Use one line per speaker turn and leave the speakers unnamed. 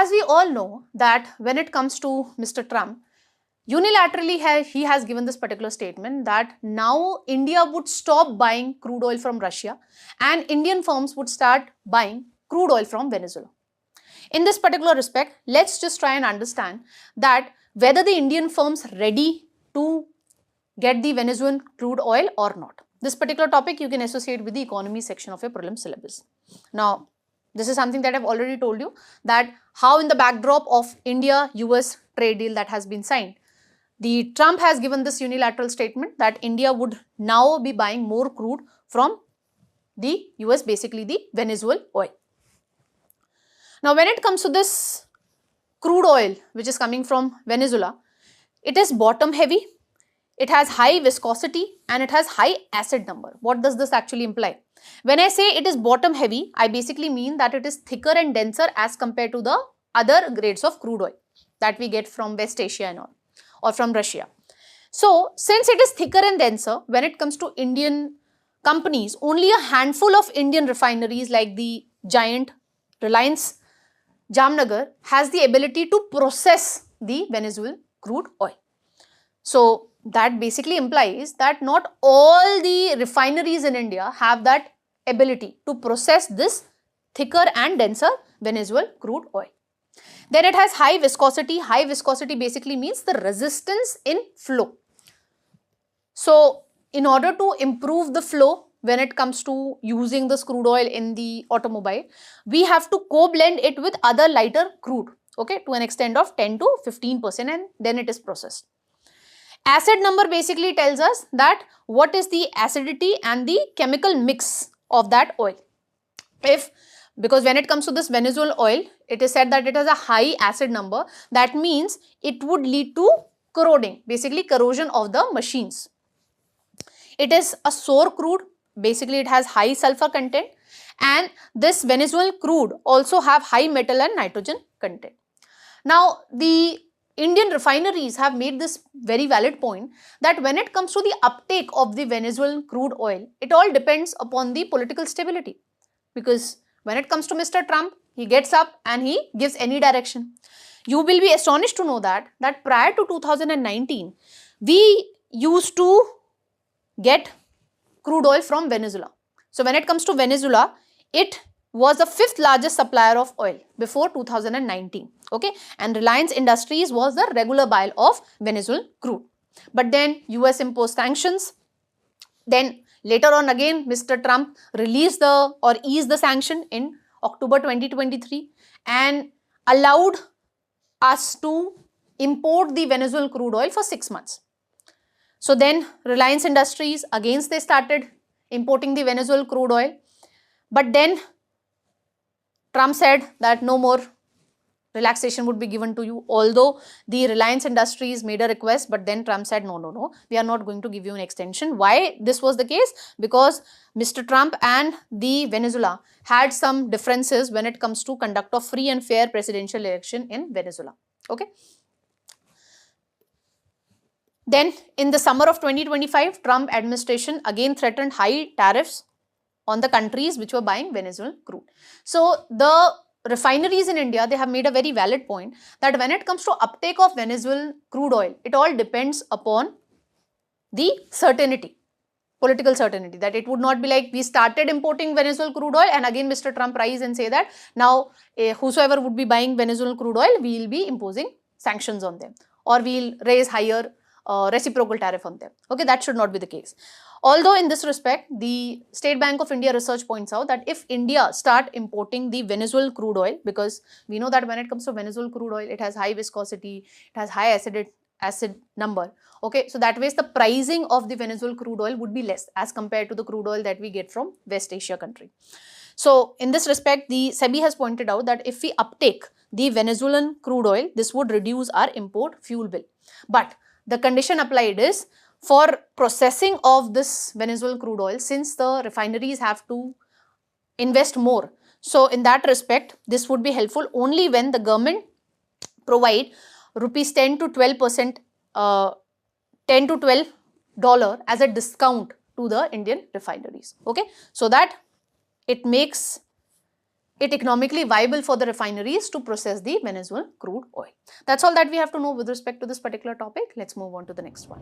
as we all know that when it comes to Mr. Trump, unilaterally he has given this particular statement that now India would stop buying crude oil from Russia and Indian firms would start buying crude oil from Venezuela. In this particular respect, let's just try and understand that whether the Indian firms ready to get the Venezuelan crude oil or not. This particular topic you can associate with the economy section of your prelim syllabus. Now, this is something that I've already told you, that how in the backdrop of India-US trade deal that has been signed, the Trump has given this unilateral statement that India would now be buying more crude from the US, basically the Venezuelan oil. Now, when it comes to this crude oil which is coming from Venezuela, it is bottom heavy, it has high viscosity and it has high acid number. What does this actually imply? When I say it is bottom heavy, I basically mean that it is thicker and denser as compared to the other grades of crude oil that we get from West Asia and all, or from Russia. So, since it is thicker and denser, when it comes to Indian companies, only a handful of Indian refineries like the giant Reliance Jamnagar has the ability to process the Venezuelan crude oil. So, that basically implies that not all the refineries in India have that ability to process this thicker and denser Venezuelan crude oil. Then it has high viscosity. High viscosity basically means the resistance in flow. So, in order to improve the flow when it comes to using this crude oil in the automobile, we have to co-blend it with other lighter crude, okay, to an extent of 10 to 15%, and then it is processed. Acid number basically tells us that what is the acidity and the chemical mix of that oil. Because when it comes to this Venezuelan oil, it is said that it has a high acid number. That means it would lead to corroding, basically corrosion of the machines. It is a sour crude, basically it has high sulfur content, and this Venezuelan crude also have high metal and nitrogen content. Now, the Indian refineries have made this very valid point that when it comes to the uptake of the Venezuelan crude oil, it all depends upon the political stability. Because when it comes to Mr. Trump, he gets up and he gives any direction. You will be astonished to know that prior to 2019, we used to get crude oil from Venezuela. So, when it comes to Venezuela, it was the 5th largest supplier of oil before 2019, okay, and Reliance Industries was the regular buyer of Venezuelan crude. But then US imposed sanctions. Then later on again Mr. Trump released or eased the sanction in October 2023 and allowed us to import the Venezuelan crude oil for 6 months. So then Reliance Industries again they started importing the Venezuelan crude oil, but then Trump said that no more relaxation would be given to you, although the Reliance Industries made a request, but then Trump said no, we are not going to give you an extension. Why this was the case? Because Mr. Trump and the Venezuela had some differences when it comes to conduct of free and fair presidential election in Venezuela, okay. Then in the summer of 2025, Trump administration again threatened high tariffs on the countries which were buying Venezuelan crude. So the refineries in India, they have made a very valid point that when it comes to uptake of Venezuelan crude oil, it all depends upon the certainty, political certainty, that it would not be like we started importing Venezuelan crude oil and again Mr. Trump rise and say that now whosoever would be buying Venezuelan crude oil, we will be imposing sanctions on them or we will raise higher reciprocal tariff on them. Okay, that should not be the case. Although in this respect, the State Bank of India research points out that if India start importing the Venezuelan crude oil, because we know that when it comes to Venezuelan crude oil, it has high viscosity, it has high acid number. Okay, so that way the pricing of the Venezuelan crude oil would be less as compared to the crude oil that we get from West Asia country. So in this respect, the SEBI has pointed out that if we uptake the Venezuelan crude oil, this would reduce our import fuel bill. But the condition applied is for processing of this Venezuelan crude oil, since the refineries have to invest more. So in that respect, this would be helpful only when the government provide rupees 10 to 12%, $10 to $12 as a discount to the Indian refineries. Okay, so that it makes it economically viable for the refineries to process the Venezuelan crude oil. That's all that we have to know with respect to this particular topic. Let's move on to the next one.